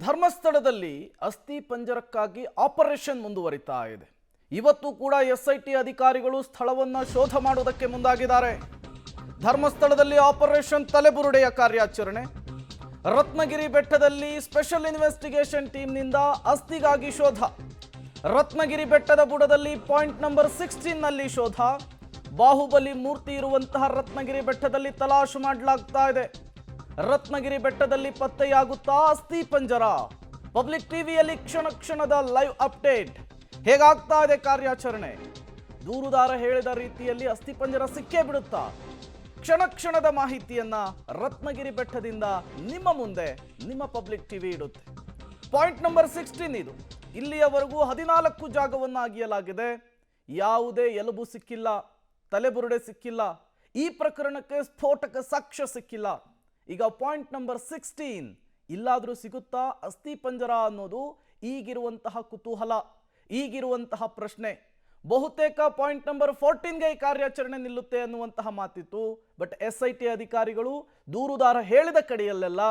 ಧರ್ಮಸ್ಥಳದಲ್ಲಿ ಅಸ್ಥಿ ಪಂಜರಕ್ಕಾಗಿ ಆಪರೇಷನ್ ಮುಂದುವರಿತಾ ಇದೆ. ಇವತ್ತು ಕೂಡ ಎಸ್ಐಟಿ ಅಧಿಕಾರಿಗಳು ಸ್ಥಳವನ್ನು ಶೋಧ ಮಾಡುವುದಕ್ಕೆ ಮುಂದಾಗಿದ್ದಾರೆ. ಧರ್ಮಸ್ಥಳದಲ್ಲಿ ಆಪರೇಷನ್ ತಲೆಬುರುಡೆಯ ಕಾರ್ಯಾಚರಣೆ. ರತ್ನಗಿರಿ ಬೆಟ್ಟದಲ್ಲಿ ಸ್ಪೆಷಲ್ ಇನ್ವೆಸ್ಟಿಗೇಷನ್ ಟೀಮ್ನಿಂದ ಅಸ್ಥಿಗಾಗಿ ಶೋಧ. ರತ್ನಗಿರಿ ಬೆಟ್ಟದ ಬುಡದಲ್ಲಿ ಪಾಯಿಂಟ್ ನಂಬರ್ 16 ನಲ್ಲಿ ಶೋಧ. ಬಾಹುಬಲಿ ಮೂರ್ತಿ ಇರುವಂತಹ ರತ್ನಗಿರಿ ಬೆಟ್ಟದಲ್ಲಿ ತಲಾಶು ಮಾಡಲಾಗ್ತಾ ಇದೆ. ರತ್ನಗಿರಿ ಬೆಟ್ಟದಲ್ಲಿ ಪತ್ತೆಯಾಗುತ್ತಾ ಅಸ್ಥಿ ಪಂಜರ. ಪಬ್ಲಿಕ್ ಟಿವಿಯಲ್ಲಿ ಕ್ಷಣ ಕ್ಷಣದ ಲೈವ್ ಅಪ್ಡೇಟ್. ಹೇಗಾಗ್ತಾ ಇದೆ ಕಾರ್ಯಾಚರಣೆ? ದೂರುದಾರ ಹೇಳಿದ ರೀತಿಯಲ್ಲಿ ಅಸ್ಥಿ ಪಂಜರ ಸಿಕ್ಕೇ ಬಿಡುತ್ತಾ? ಕ್ಷಣ ಕ್ಷಣದ ಮಾಹಿತಿಯನ್ನ ರತ್ನಗಿರಿ ಬೆಟ್ಟದಿಂದ ನಿಮ್ಮ ಮುಂದೆ ನಿಮ್ಮ ಪಬ್ಲಿಕ್ ಟಿವಿ ಇಡುತ್ತೆ. ಪಾಯಿಂಟ್ ನಂಬರ್ 16 ಇದು. ಇಲ್ಲಿಯವರೆಗೂ 14 ಜಾಗವನ್ನು ಅಗೆಯಲಾಗಿದೆ. ಯಾವುದೇ ಎಲುಬು ಸಿಕ್ಕಿಲ್ಲ, ತಲೆಬುರುಡೆ ಸಿಕ್ಕಿಲ್ಲ. ಈ ಪ್ರಕರಣಕ್ಕೆ ಸ್ಫೋಟಕ ಸಾಕ್ಷ್ಯ ಸಿಕ್ಕಿಲ್ಲ. ಈಗ ಪಾಯಿಂಟ್ ನಂಬರ್ 16 ಇಲ್ಲಾದರೂ ಸಿಗುತ್ತಾ ಅಸ್ಥಿ ಪಂಜರ ಅನ್ನೋದು ಈಗಿರುವಂತಹ ಕುತೂಹಲ, ಈಗಿರುವಂತಹ ಪ್ರಶ್ನೆ. ಬಹುತೇಕ ಪಾಯಿಂಟ್ ನಂಬರ್ 14ಗೆ ಈ ಕಾರ್ಯಾಚರಣೆ ನಿಲ್ಲುತ್ತೆ ಅನ್ನುವಂತಹ ಮಾತಿತ್ತು. ಬಟ್ SIT ಅಧಿಕಾರಿಗಳು ದೂರುದಾರ ಹೇಳಿದ ಕಡೆಯಲ್ಲೆಲ್ಲ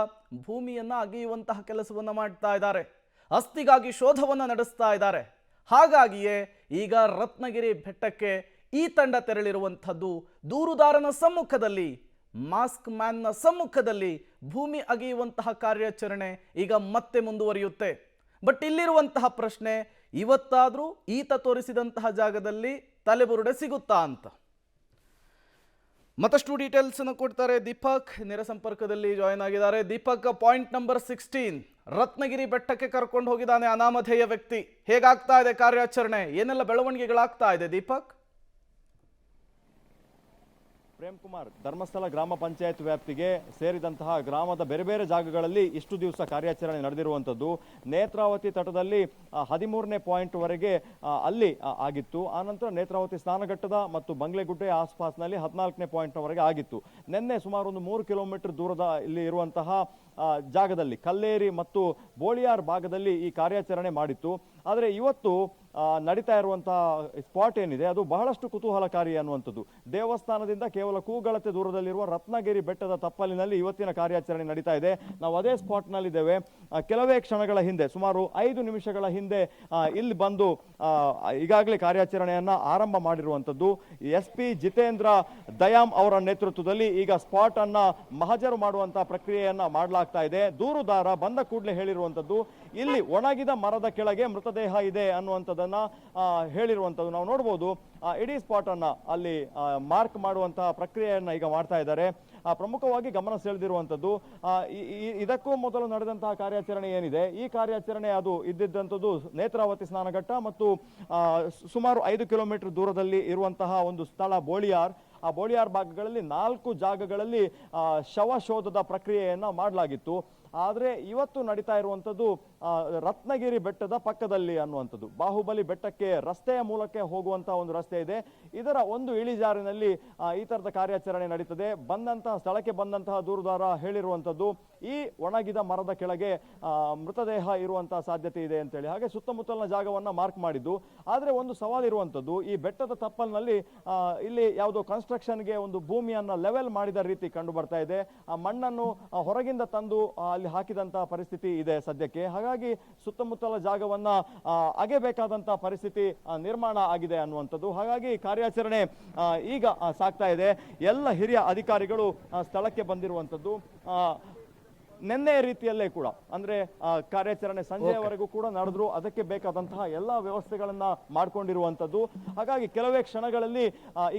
ಭೂಮಿಯನ್ನ ಅಗೆಯುವಂತಹ ಕೆಲಸವನ್ನ ಮಾಡ್ತಾ ಇದ್ದಾರೆ. ಅಸ್ಥಿಗಾಗಿ ಶೋಧವನ್ನ ನಡೆಸ್ತಾ ಇದ್ದಾರೆ. ಹಾಗಾಗಿಯೇ ಈಗ ರತ್ನಗಿರಿ ಬೆಟ್ಟಕ್ಕೆ ಈ ತಂಡ ತೆರಳಿರುವಂಥದ್ದು. ದೂರುದಾರನ ಸಮ್ಮುಖದಲ್ಲಿ, ಮಾಸ್ಕ್ ಮ್ಯಾನ್ನ ಸಮ್ಮುಖದಲ್ಲಿ ಭೂಮಿ ಅಗೆಯುವಂತಹ ಕಾರ್ಯಾಚರಣೆ ಈಗ ಮತ್ತೆ ಮುಂದುವರಿಯುತ್ತೆ. ಬಟ್ ಇಲ್ಲಿರುವಂತಹ ಪ್ರಶ್ನೆ, ಇವತ್ತಾದ್ರೂ ಈತ ತೋರಿಸಿದಂತಹ ಜಾಗದಲ್ಲಿ ತಲೆಬುರುಡೆ ಸಿಗುತ್ತಾ ಅಂತ. ಮತ್ತಷ್ಟು ಡೀಟೇಲ್ಸ್ ಅನ್ನು ಕೊಡ್ತಾರೆ ದೀಪಕ್, ನೇರ ಸಂಪರ್ಕದಲ್ಲಿ ಜಾಯಿನ್ ಆಗಿದ್ದಾರೆ. ದೀಪಕ್, ಪಾಯಿಂಟ್ ನಂಬರ್ 16 ರತ್ನಗಿರಿ ಬೆಟ್ಟಕ್ಕೆ ಕರ್ಕೊಂಡು ಹೋಗಿದ್ದಾನೆ ಅನಾಮಧೇಯ ವ್ಯಕ್ತಿ. ಹೇಗಾಗ್ತಾ ಇದೆ ಕಾರ್ಯಾಚರಣೆ? ಏನೆಲ್ಲ ಬೆಳವಣಿಗೆಗಳಾಗ್ತಾ ಇದೆ ದೀಪಕ್? ಪ್ರೇಮ್ ಕುಮಾರ್, ಧರ್ಮಸ್ಥಳ ಗ್ರಾಮ ಪಂಚಾಯತ್ ವ್ಯಾಪ್ತಿಗೆ ಸೇರಿದಂತಹ ಗ್ರಾಮದ ಬೇರೆ ಬೇರೆ ಜಾಗಗಳಲ್ಲಿ ಇಷ್ಟು ದಿವಸ ಕಾರ್ಯಾಚರಣೆ ನಡೆದಿರುವಂಥದ್ದು. ನೇತ್ರಾವತಿ ತಟದಲ್ಲಿ 13ನೇ ಪಾಯಿಂಟ್ ವರೆಗೆ ಅಲ್ಲಿ ಆಗಿತ್ತು. ಆನಂತರ ನೇತ್ರಾವತಿ ಸ್ನಾನಘಟ್ಟದ ಮತ್ತು ಬಂಗ್ಲೆಗುಡ್ಡೆ ಆಸ್ಪಾಸ್ನಲ್ಲಿ 14ನೇ ಪಾಯಿಂಟ್ ವರೆಗೆ ಆಗಿತ್ತು. ನಿನ್ನೆ ಸುಮಾರು ಒಂದು 3 ಕಿಲೋಮೀಟರ್ ದೂರದ ಇಲ್ಲಿ ಇರುವಂತಹ ಜಾಗದಲ್ಲಿ ಕಲ್ಲೇರಿ ಮತ್ತು ಬೋಳಿಯಾರ್ ಭಾಗದಲ್ಲಿ ಈ ಕಾರ್ಯಾಚರಣೆ ಮಾಡಿತ್ತು. ಆದರೆ ಇವತ್ತು ನಡೀತಾ ಇರುವಂತಹ ಸ್ಪಾಟ್ ಏನಿದೆ ಅದು ಬಹಳಷ್ಟು ಕುತೂಹಲಕಾರಿ ಅನ್ನುವಂಥದ್ದು. ದೇವಸ್ಥಾನದಿಂದ ಕೇವಲ ಕೂಗಳತೆ ದೂರದಲ್ಲಿರುವ ರತ್ನಗಿರಿ ಬೆಟ್ಟದ ತಪ್ಪಲಿನಲ್ಲಿ ಇವತ್ತಿನ ಕಾರ್ಯಾಚರಣೆ ನಡೀತಾ ಇದೆ. ನಾವು ಅದೇ ಸ್ಪಾಟ್ನಲ್ಲಿದ್ದೇವೆ. ಕೆಲವೇ ಕ್ಷಣಗಳ ಹಿಂದೆ, ಸುಮಾರು 5 ನಿಮಿಷಗಳ ಹಿಂದೆ ಇಲ್ಲಿ ಬಂದು ಈಗಾಗಲೇ ಕಾರ್ಯಾಚರಣೆಯನ್ನ ಆರಂಭ ಮಾಡಿರುವಂಥದ್ದು. SP ಜಿತೇಂದ್ರ ದಯಾಮ್ ಅವರ ನೇತೃತ್ವದಲ್ಲಿ ಈಗ ಸ್ಪಾಟ್ ಅನ್ನ ಮಹಜರು ಮಾಡುವಂತಹ ಪ್ರಕ್ರಿಯೆಯನ್ನ ಮಾಡಲಾಗ್ತಾ ಇದೆ. ದೂರುದಾರ ಬಂದ ಕೂಡಲೇ ಹೇಳಿರುವಂಥದ್ದು, ಇಲ್ಲಿ ಒಣಗಿದ ಮರದ ಕೆಳಗೆ ಮೃತದೇಹ ಇದೆ ಅನ್ನುವಂಥದ್ದನ್ನ ಹೇಳಿರುವಂಥದ್ದು ನಾವು ನೋಡ್ಬೋದು. ಇಡೀ ಸ್ಪಾಟ್ ಅನ್ನ ಅಲ್ಲಿ ಮಾರ್ಕ್ ಮಾಡುವಂತಹ ಪ್ರಕ್ರಿಯೆಯನ್ನ ಈಗ ಮಾಡ್ತಾ ಇದ್ದಾರೆ. ಪ್ರಮುಖವಾಗಿ ಗಮನ ಸೆಳೆದಿರುವಂಥದ್ದು, ಇದಕ್ಕೂ ಮೊದಲು ನಡೆದಂತಹ ಕಾರ್ಯಾಚರಣೆ ಏನಿದೆ, ಈ ಕಾರ್ಯಾಚರಣೆ ಅದು ಇದ್ದಿದ್ದಂಥದ್ದು ನೇತ್ರಾವತಿ ಸ್ನಾನಘಟ್ಟ ಮತ್ತು ಸುಮಾರು 5 ಕಿಲೋಮೀಟರ್ ದೂರದಲ್ಲಿ ಇರುವಂತಹ ಒಂದು ಸ್ಥಳ ಬೋಳಿಯಾರ್. ಆ ಬೋಳಿಯಾರ್ ಭಾಗಗಳಲ್ಲಿ 4 ಜಾಗಗಳಲ್ಲಿ ಶವ ಶೋಧದ ಪ್ರಕ್ರಿಯೆಯನ್ನ ಮಾಡಲಾಗಿತ್ತು. ಆದರೆ ಇವತ್ತು ನಡೀತಾ ಇರುವಂಥದ್ದು ರತ್ನಗಿರಿ ಬೆಟ್ಟದ ಪಕ್ಕದಲ್ಲಿ ಅನ್ನುವಂಥದ್ದು. ಬಾಹುಬಲಿ ಬೆಟ್ಟಕ್ಕೆ ರಸ್ತೆಯ ಮೂಲಕ ಹೋಗುವಂತಹ ಒಂದು ರಸ್ತೆ ಇದೆ. ಇದರ ಒಂದು ಇಳಿಜಾರಿನಲ್ಲಿ ಈ ತರದ ಕಾರ್ಯಾಚರಣೆ ನಡೀತದೆ. ಸ್ಥಳಕ್ಕೆ ಬಂದಂತಹ ದೂರುದಾರ ಹೇಳಿರುವಂಥದ್ದು, ಈ ಒಣಗಿದ ಮರದ ಕೆಳಗೆ ಮೃತದೇಹ ಇರುವಂತಹ ಸಾಧ್ಯತೆ ಇದೆ ಅಂತೇಳಿ. ಹಾಗೆ ಸುತ್ತಮುತ್ತಲಿನ ಜಾಗವನ್ನ ಮಾರ್ಕ್ ಮಾಡಿದ್ದು. ಆದರೆ ಒಂದು ಸವಾಲು ಇರುವಂಥದ್ದು, ಈ ಬೆಟ್ಟದ ತಪ್ಪಲಿನಲ್ಲಿ ಇಲ್ಲಿ ಯಾವುದೋ ಕನ್ಸ್ಟ್ರಕ್ಷನ್ಗೆ ಒಂದು ಭೂಮಿಯನ್ನ ಲೆವೆಲ್ ಮಾಡಿದ ರೀತಿ ಕಂಡು ಬರ್ತಾ ಇದೆ. ಆ ಮಣ್ಣನ್ನು ಹೊರಗಿಂದ ತಂದು ಅಲ್ಲಿ ಹಾಕಿದಂತಹ ಪರಿಸ್ಥಿತಿ ಇದೆ ಸದ್ಯಕ್ಕೆ. ಹಾಗಾಗಿ ಸುತ್ತಮುತ್ತಲ ಜಾಗವನ್ನ ಅಗೆಬೇಕಾದಂತಹ ಪರಿಸ್ಥಿತಿ ನಿರ್ಮಾಣ ಆಗಿದೆ ಅನ್ನುವಂಥದ್ದು. ಹಾಗಾಗಿ ಕಾರ್ಯಾಚರಣೆ ಈಗ ಸಾಗ್ತಾ ಇದೆ. ಎಲ್ಲ ಹಿರಿಯ ಅಧಿಕಾರಿಗಳು ಸ್ಥಳಕ್ಕೆ ಬಂದಿರುವಂಥದ್ದು. ನಿನ್ನೆ ರೀತಿಯಲ್ಲೇ ಕೂಡ, ಅಂದ್ರೆ ಕಾರ್ಯಾಚರಣೆ ಸಂಜೆಯವರೆಗೂ ಕೂಡ ನಡೆದ್ರು. ಅದಕ್ಕೆ ಬೇಕಾದಂತಹ ಎಲ್ಲ ವ್ಯವಸ್ಥೆಗಳನ್ನ ಮಾಡ್ಕೊಂಡಿರುವಂತದ್ದು. ಹಾಗಾಗಿ ಕೆಲವೇ ಕ್ಷಣಗಳಲ್ಲಿ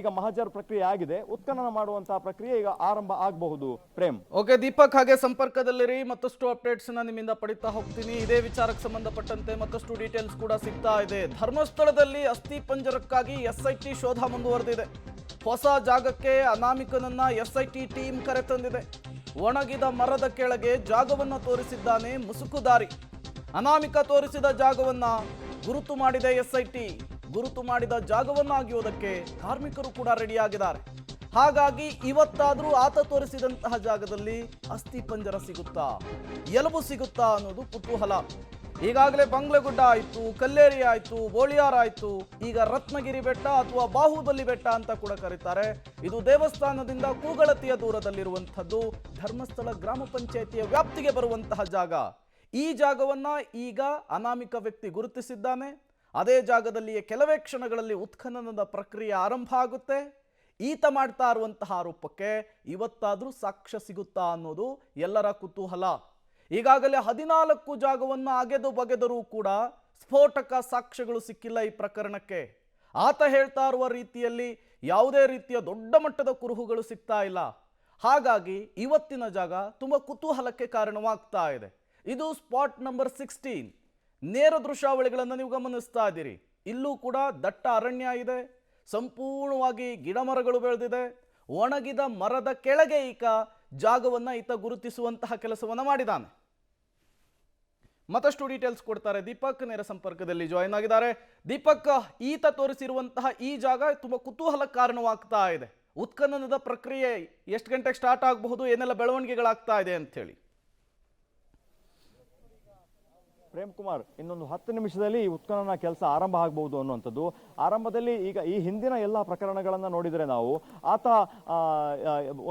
ಈಗ ಮಹಜರ್ ಪ್ರಕ್ರಿಯೆ ಆಗಿದೆ. ಉತ್ಖನನ ಮಾಡುವಂತಹ ಪ್ರಕ್ರಿಯೆ ಈಗ ಆರಂಭ ಆಗಬಹುದು. ಪ್ರೇಮ್. ಓಕೆ ದೀಪಕ್, ಹಾಗೆ ಸಂಪರ್ಕದಲ್ಲಿರಿ. ಮತ್ತಷ್ಟು ಅಪ್ಡೇಟ್ಸ್ ನಿಮ್ಮಿಂದ ಪಡಿತಾ ಹೋಗ್ತೀನಿ. ಇದೇ ವಿಚಾರಕ್ಕೆ ಸಂಬಂಧಪಟ್ಟಂತೆ ಮತ್ತಷ್ಟು ಡೀಟೇಲ್ಸ್ ಕೂಡ ಸಿಗ್ತಾ ಇದೆ. ಧರ್ಮಸ್ಥಳದಲ್ಲಿ ಅಸ್ಥಿ ಪಂಜರಕ್ಕಾಗಿ SIT ಶೋಧ ಮುಂದುವರೆದಿದೆ. ಹೊಸ ಜಾಗಕ್ಕೆ ಅನಾಮಿಕನನ್ನ SIT ಟೀಮ್ ಕರೆತಂದಿದೆ. ಒಣಗಿದ ಮರದ ಕೆಳಗೆ ಜಾಗವನ್ನ ತೋರಿಸಿದ್ದಾನೆ ಮುಸುಕುದಾರಿ. ಅನಾಮಿಕ ತೋರಿಸಿದ ಜಾಗವನ್ನ ಗುರುತು ಮಾಡಿದೆ SIT. ಗುರುತು ಮಾಡಿದ ಜಾಗವನ್ನ ಅಗೆಯುವುದಕ್ಕೆ ಕಾರ್ಮಿಕರು ಕೂಡ ರೆಡಿಯಾಗಿದ್ದಾರೆ. ಹಾಗಾಗಿ ಇವತ್ತಾದ್ರೂ ಆತ ತೋರಿಸಿದಂತಹ ಜಾಗದಲ್ಲಿ ಅಸ್ಥಿ ಪಂಜರ ಸಿಗುತ್ತಾ, ಎಲುಬು ಸಿಗುತ್ತಾ ಅನ್ನೋದು ಕುತೂಹಲ. ಈಗಾಗಲೇ ಬಂಗ್ಲೆಗುಡ್ಡ ಆಯಿತು, ಕಲ್ಲೇರಿ ಆಯಿತು, ಬೋಳಿಯಾರ್ ಆಯಿತು, ಈಗ ರತ್ನಗಿರಿ ಬೆಟ್ಟ ಅಥವಾ ಬಾಹುಬಲಿ ಬೆಟ್ಟ ಅಂತ ಕೂಡ ಕರೀತಾರೆ. ಇದು ದೇವಸ್ಥಾನದಿಂದ ಕೂಗಳತೆಯ ದೂರದಲ್ಲಿರುವಂಥದ್ದು, ಧರ್ಮಸ್ಥಳ ಗ್ರಾಮ ಪಂಚಾಯಿತಿಯ ವ್ಯಾಪ್ತಿಗೆ ಬರುವಂತಹ ಜಾಗ. ಈ ಜಾಗವನ್ನ ಈಗ ಅನಾಮಿಕ ವ್ಯಕ್ತಿ ಗುರುತಿಸಿದ್ದಾನೆ. ಅದೇ ಜಾಗದಲ್ಲಿಯೇ ಕೆಲವೇ ಕ್ಷಣಗಳಲ್ಲಿ ಉತ್ಖನನದ ಪ್ರಕ್ರಿಯೆ ಆರಂಭ ಆಗುತ್ತೆ. ಈತ ಮಾಡ್ತಾ ಇರುವಂತಹ ಆರೋಪಕ್ಕೆ ಇವತ್ತಾದ್ರೂ ಸಾಕ್ಷ್ಯ ಸಿಗುತ್ತಾ ಅನ್ನೋದು ಎಲ್ಲರ ಕುತೂಹಲ. ಈಗಾಗಲೇ 14 ಜಾಗವನ್ನು ಅಗೆದು ಬಗೆದರೂ ಕೂಡ ಸ್ಫೋಟಕ ಸಾಕ್ಷ್ಯಗಳು ಸಿಕ್ಕಿಲ್ಲ ಈ ಪ್ರಕರಣಕ್ಕೆ. ಆತ ಹೇಳ್ತಾ ಇರುವ ರೀತಿಯಲ್ಲಿ ಯಾವುದೇ ರೀತಿಯ ದೊಡ್ಡ ಮಟ್ಟದ ಕುರುಹುಗಳು ಸಿಗ್ತಾ ಇಲ್ಲ. ಹಾಗಾಗಿ ಇವತ್ತಿನ ಜಾಗ ತುಂಬ ಕುತೂಹಲಕ್ಕೆ ಕಾರಣವಾಗ್ತಾ ಇದೆ. ಇದು ಸ್ಪಾಟ್ ನಂಬರ್ 16. ನೇರ ದೃಶ್ಯಾವಳಿಗಳನ್ನು ನೀವು ಗಮನಿಸ್ತಾ ಇದ್ದೀರಿ. ಇಲ್ಲೂ ಕೂಡ ದಟ್ಟ ಅರಣ್ಯ ಇದೆ, ಸಂಪೂರ್ಣವಾಗಿ ಗಿಡ ಮರಗಳು ಬೆಳೆದಿದೆ. ಒಣಗಿದ ಮರದ ಕೆಳಗೆ ಜಾಗವನ್ನು ಈತ ಗುರುತಿಸುವಂತಹ ಕೆಲಸವನ್ನು ಮಾಡಿದ್ದಾನೆ. ಮತ್ತಷ್ಟು ಡೀಟೇಲ್ಸ್ ಕೊಡ್ತಾರೆ ದೀಪಕ್, ನೇರ ಸಂಪರ್ಕದಲ್ಲಿ ಜಾಯಿನ್ ಆಗಿದ್ದಾರೆ. ದೀಪಕ್, ಈತ ತೋರಿಸಿರುವಂತಹ ಈ ಜಾಗ ತುಂಬಾ ಕುತೂಹಲ ಕಾರಣವಾಗ್ತಾ ಇದೆ. ಉತ್ಖನನದ ಪ್ರಕ್ರಿಯೆ ಎಷ್ಟು ಗಂಟೆಗೆ ಸ್ಟಾರ್ಟ್ ಆಗಬಹುದು, ಏನೆಲ್ಲ ಬೆಳವಣಿಗೆಗಳಾಗ್ತಾ ಇದೆ ಅಂತ ಹೇಳಿ? ಪ್ರೇಮ್ ಕುಮಾರ್, ಇನ್ನೊಂದು 10 ನಿಮಿಷದಲ್ಲಿ ಈ ಉತ್ಖನನ ಕೆಲಸ ಆರಂಭ ಆಗಬಹುದು ಅನ್ನುವಂಥದ್ದು. ಆರಂಭದಲ್ಲಿ ಈಗ ಈ ಹಿಂದಿನ ಎಲ್ಲ ಪ್ರಕರಣಗಳನ್ನು ನೋಡಿದರೆ ನಾವು ಆತ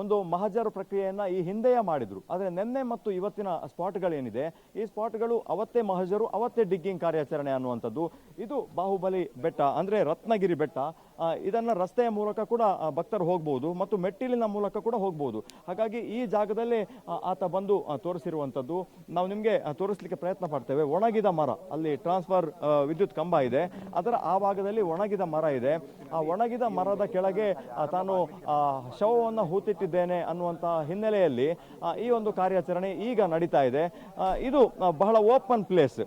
ಒಂದು ಮಹಜರು ಪ್ರಕ್ರಿಯೆಯನ್ನು ಈ ಹಿಂದೆಯೇ ಮಾಡಿದ್ರು. ಆದರೆ ನಿನ್ನೆ ಮತ್ತು ಇವತ್ತಿನ ಸ್ಪಾಟ್ಗಳೇನಿದೆ, ಈ ಸ್ಪಾಟ್ಗಳು ಅವತ್ತೇ ಮಹಜರು, ಅವತ್ತೇ ಡಿಗ್ಗಿಂಗ್ ಕಾರ್ಯಾಚರಣೆ ಅನ್ನುವಂಥದ್ದು. ಇದು ಬಾಹುಬಲಿ ಬೆಟ್ಟ ಅಂದರೆ ರತ್ನಗಿರಿ ಬೆಟ್ಟ. ಇದನ್ನು ರಸ್ತೆಯ ಮೂಲಕ ಕೂಡ ಭಕ್ತರು ಹೋಗ್ಬೋದು ಮತ್ತು ಮೆಟ್ಟಿಲಿನ ಮೂಲಕ ಕೂಡ ಹೋಗ್ಬೋದು. ಹಾಗಾಗಿ ಈ ಜಾಗದಲ್ಲೇ ಆತ ಬಂದು ತೋರಿಸಿರುವಂಥದ್ದು. ನಾವು ನಿಮಗೆ ತೋರಿಸಲಿಕ್ಕೆ ಪ್ರಯತ್ನ ಪಡ್ತೇವೆ. ಒಣಗಿದ ಮರ, ಅಲ್ಲಿ ಟ್ರಾನ್ಸ್ಫರ್ ವಿದ್ಯುತ್ ಕಂಬ ಇದೆ, ಅದರ ಆ ಭಾಗದಲ್ಲಿ ಒಣಗಿದ ಮರ ಇದೆ. ಆ ಒಣಗಿದ ಮರದ ಕೆಳಗೆ ತಾನು ಶವವನ್ನು ಹೂತಿಟ್ಟಿದ್ದೇನೆ ಅನ್ನುವಂಥ ಹಿನ್ನೆಲೆಯಲ್ಲಿ ಈ ಒಂದು ಕಾರ್ಯಾಚರಣೆ ಈಗ ನಡೀತಾ ಇದೆ. ಇದು ಬಹಳ ಓಪನ್ ಪ್ಲೇಸ್.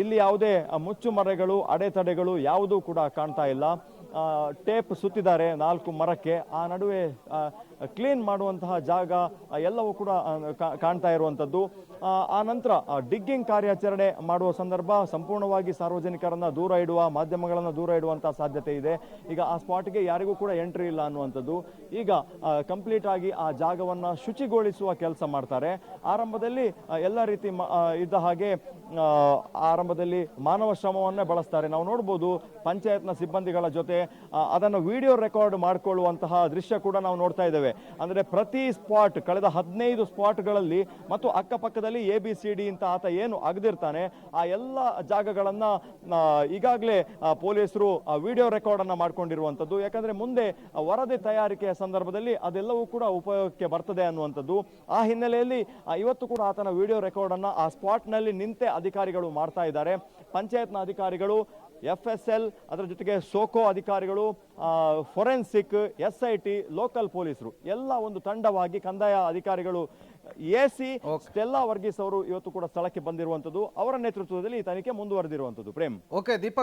ಇಲ್ಲಿ ಯಾವುದೇ ಮುಚ್ಚು ಮರಗಳು, ಅಡೆತಡೆಗಳು ಯಾವುದೂ ಕೂಡ ಕಾಣ್ತಾ ಇಲ್ಲ. ಟೇಪ್ ಸುತ್ತಿದ್ದಾರೆ 4 ಮರಕ್ಕೆ. ಆ ನಡುವೆ ಕ್ಲೀನ್ ಮಾಡುವಂತಹ ಜಾಗ ಎಲ್ಲವೂ ಕೂಡ ಕಾಣ್ತಾ ಇರುವಂಥದ್ದು. ಆ ನಂತರ ಡಿಗ್ಗಿಂಗ್ ಕಾರ್ಯಾಚರಣೆ ಮಾಡುವ ಸಂದರ್ಭ ಸಂಪೂರ್ಣವಾಗಿ ಸಾರ್ವಜನಿಕರನ್ನು ದೂರ ಇಡುವ, ಮಾಧ್ಯಮಗಳನ್ನು ದೂರ ಇಡುವಂತಹ ಸಾಧ್ಯತೆ ಇದೆ. ಈಗ ಆ ಸ್ಪಾಟ್ಗೆ ಯಾರಿಗೂ ಕೂಡ ಎಂಟ್ರಿ ಇಲ್ಲ ಅನ್ನುವಂಥದ್ದು. ಈಗ ಕಂಪ್ಲೀಟ್ ಆಗಿ ಆ ಜಾಗವನ್ನು ಶುಚಿಗೊಳಿಸುವ ಕೆಲಸ ಮಾಡ್ತಾರೆ. ಆರಂಭದಲ್ಲಿ ಎಲ್ಲ ರೀತಿ ಇದ್ದ ಹಾಗೆ ಆರಂಭದಲ್ಲಿ ಮಾನವ ಶ್ರಮವನ್ನೇ ಬಳಸ್ತಾರೆ. ನಾವು ನೋಡ್ಬೋದು ಪಂಚಾಯತ್ನ ಸಿಬ್ಬಂದಿಗಳ ಜೊತೆ ಅದನ್ನು ವಿಡಿಯೋ ರೆಕಾರ್ಡ್ ಮಾಡಿಕೊಳ್ಳುವಂತಹ ದೃಶ್ಯ ಕೂಡ ನಾವು ನೋಡ್ತಾ ಇದ್ದೇವೆ. ಅಂದರೆ ಪ್ರತಿ ಸ್ಪಾಟ್, ಕಳೆದ 15 ಸ್ಪಾಟ್ಗಳಲ್ಲಿ ಮತ್ತು ಅಕ್ಕಪಕ್ಕದಲ್ಲಿ ABCD ಅಂತ ಆತ ಏನು ಅಗದಿರ್ತಾನೆ ಆ ಎಲ್ಲ ಜಾಗಗಳನ್ನ ಈಗಾಗಲೇ ಪೊಲೀಸರು ವಿಡಿಯೋ ರೆಕಾರ್ಡ್ ಅನ್ನ ಮಾಡ್ಕೊಂಡಿರುವಂಥದ್ದು. ಯಾಕಂದ್ರೆ ಮುಂದೆ ವರದಿ ತಯಾರಿಕೆಯ ಸಂದರ್ಭದಲ್ಲಿ ಅದೆಲ್ಲವೂ ಕೂಡ ಉಪಯೋಗಕ್ಕೆ ಬರ್ತದೆ ಅನ್ನುವಂಥದ್ದು. ಆ ಹಿನ್ನೆಲೆಯಲ್ಲಿ ಇವತ್ತು ಕೂಡ ಆತನ ವಿಡಿಯೋ ರೆಕಾರ್ಡ್ ಅನ್ನ ಆ ಸ್ಪಾಟ್ ನಲ್ಲಿ ನಿಂತೆ ಅಧಿಕಾರಿಗಳು ಮಾಡ್ತಾ ಇದ್ದಾರೆ. ಪಂಚಾಯತ್ನ ಅಧಿಕಾರಿಗಳು, FSL, ಅದರ ಜೊತೆಗೆ ಸೋಕೋ ಅಧಿಕಾರಿಗಳು, ಫೊರೆನ್ಸಿಕ್, SIT, ಲೋಕಲ್ ಪೊಲೀಸರು ಎಲ್ಲ ಒಂದು ತಂಡವಾಗಿ, ಕಂದಾಯ ಅಧಿಕಾರಿಗಳು, AC ಸ್ಟೆಲ್ಲಾ ವರ್ಗೀಸ್ ಅವರು ಇವತ್ತು ಕೂಡ ಸ್ಥಳಕ್ಕೆ ಬಂದಿರುವಂತದ್ದು. ಅವರ ನೇತೃತ್ವದಲ್ಲಿ ಈ ತನಿಖೆ ಮುಂದುವರೆದಿರುವಂತದ್ದು. ಪ್ರೇಮ್. ಓಕೆ ದೀಪಕ್.